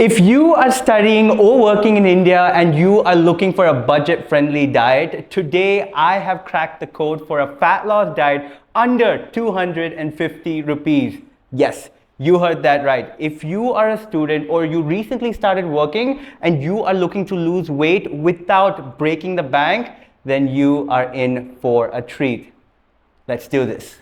If you are studying or working in India and you are looking for a budget-friendly diet, today I have cracked the code for a fat loss diet under 250 rupees. Yes, you heard that right. If you are a student or you recently started working and you are looking to lose weight without breaking the bank, then you are in for a treat. Let's do this.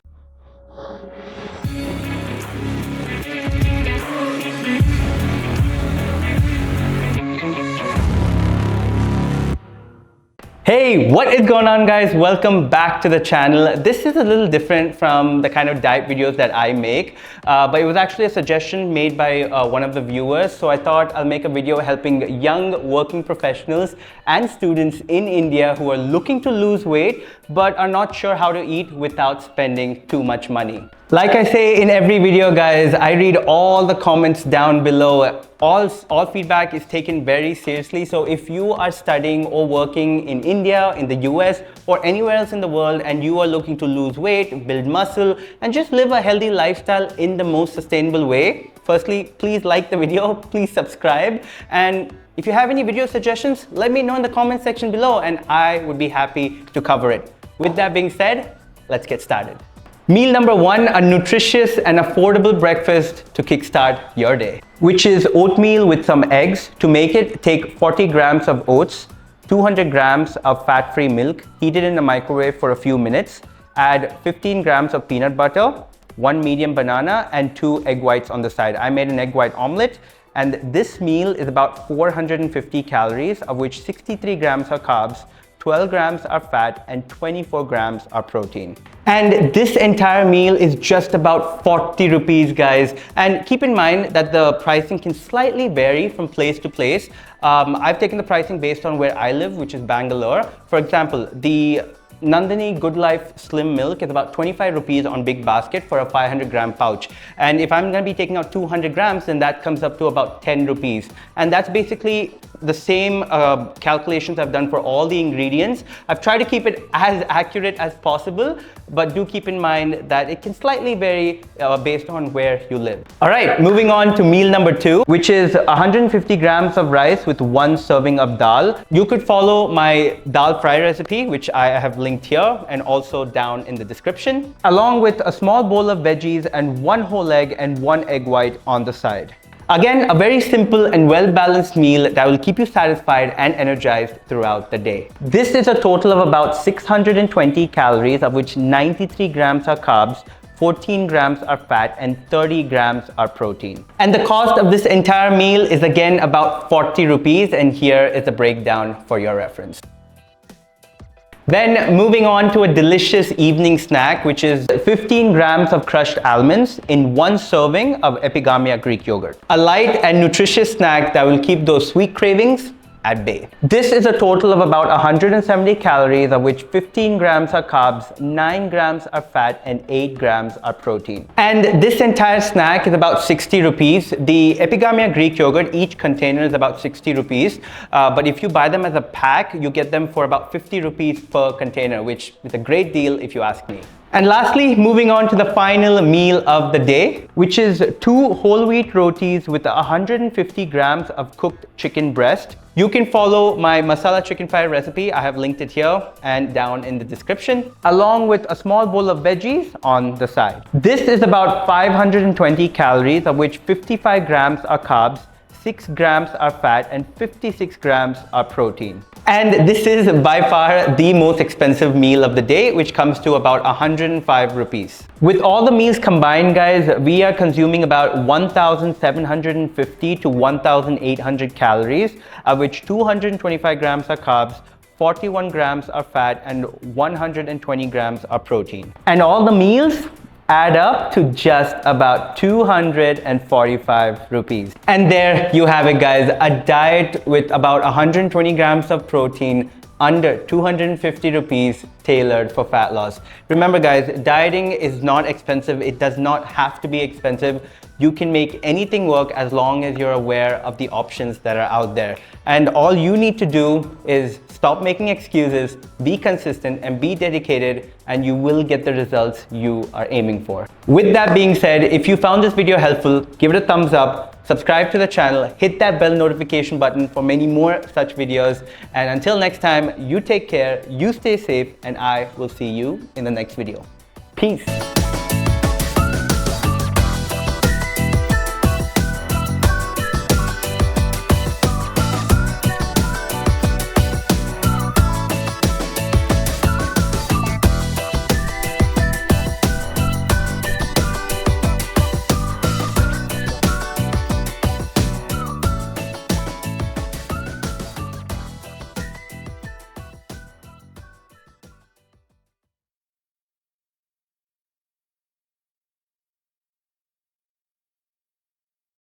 Hey, what is going on, guys? Welcome back to the channel. This is a little different from the kind of diet videos that I make, but it was actually a suggestion made by one of the viewers. So I thought I'll make a video helping young working professionals and students in India who are looking to lose weight but are not sure how to eat without spending too much money. Like I say in every video, guys, I read all the comments down below. All feedback is taken very seriously. So if you are studying or working in India, in the US, or anywhere else in the world, and you are looking to lose weight, build muscle, and just live a healthy lifestyle in the most sustainable way, firstly, please like the video, please subscribe, and if you have any video suggestions, let me know in the comment section below, and I would be happy to cover it. With that being said, let's get started. Meal number one, a nutritious and affordable breakfast to kickstart your day, which is oatmeal with some eggs. To make it, take 40 grams of oats, 200 grams of fat-free milk, heat it in the microwave for a few minutes, add 15 grams of peanut butter, 1 medium banana, and 2 egg whites on the side. I made an egg white omelette, and this meal is about 450 calories, of which 63 grams are carbs, 12 grams are fat, and 24 grams are protein. And this entire meal is just about 40 rupees, guys. And keep in mind that the pricing can slightly vary from place to place. I've taken the pricing based on where I live, which is Bangalore. For example, the Nandini Good Life Slim Milk is about 25 rupees on Big Basket for a 500 gram pouch. And if I'm going to be taking out 200 grams, then that comes up to about 10 rupees. And that's basically the same calculations I've done for all the ingredients. I've tried to keep it as accurate as possible, but do keep in mind that it can slightly vary based on where you live. All right, moving on to meal number two, which is 150 grams of rice with 1 serving of dal. You could follow my dal fry recipe, which I have linked here and also down in the description, along with a small bowl of veggies and 1 whole egg and 1 egg white on the side. Again, a very simple and well-balanced meal that will keep you satisfied and energized throughout the day. This is a total of about 620 calories, of which 93 grams are carbs, 14 grams are fat, and 30 grams are protein. And the cost of this entire meal is again about 40 rupees, and here is a breakdown for your reference. Then moving on to a delicious evening snack, which is 15 grams of crushed almonds in 1 serving of Epigamia Greek yogurt. A light and nutritious snack that will keep those sweet cravings at bay. This is a total of about 170 calories, of which 15 grams are carbs, 9 grams are fat, and 8 grams are protein. And this entire snack is about 60 rupees. The Epigamia Greek yogurt, each container is about 60 rupees. But if you buy them as a pack, you get them for about 50 rupees per container, which is a great deal if you ask me. And lastly, moving on to the final meal of the day, which is 2 whole wheat rotis with 150 grams of cooked chicken breast. You can follow my masala chicken fry recipe. I have linked it here and down in the description, along with a small bowl of veggies on the side. This is about 520 calories, of which 55 grams are carbs, 6 grams are fat, and 56 grams are protein. And this is by far the most expensive meal of the day, which comes to about 105 rupees. With all the meals combined, guys, we are consuming about 1,750 to 1,800 calories, of which 225 grams are carbs, 41 grams are fat, and 120 grams are protein. And all the meals add up to just about 245 rupees. And there you have it, guys, a diet with about 120 grams of protein, under 250 rupees, tailored for fat loss. Remember, guys, dieting is not expensive. It does not have to be expensive. You can make anything work as long as you're aware of the options that are out there. And all you need to do is stop making excuses, be consistent, and be dedicated, and you will get the results you are aiming for. With that being said, if you found this video helpful, give it a thumbs up, subscribe to the channel, hit that bell notification button for many more such videos. And until next time, you take care, you stay safe, and I will see you in the next video. Peace.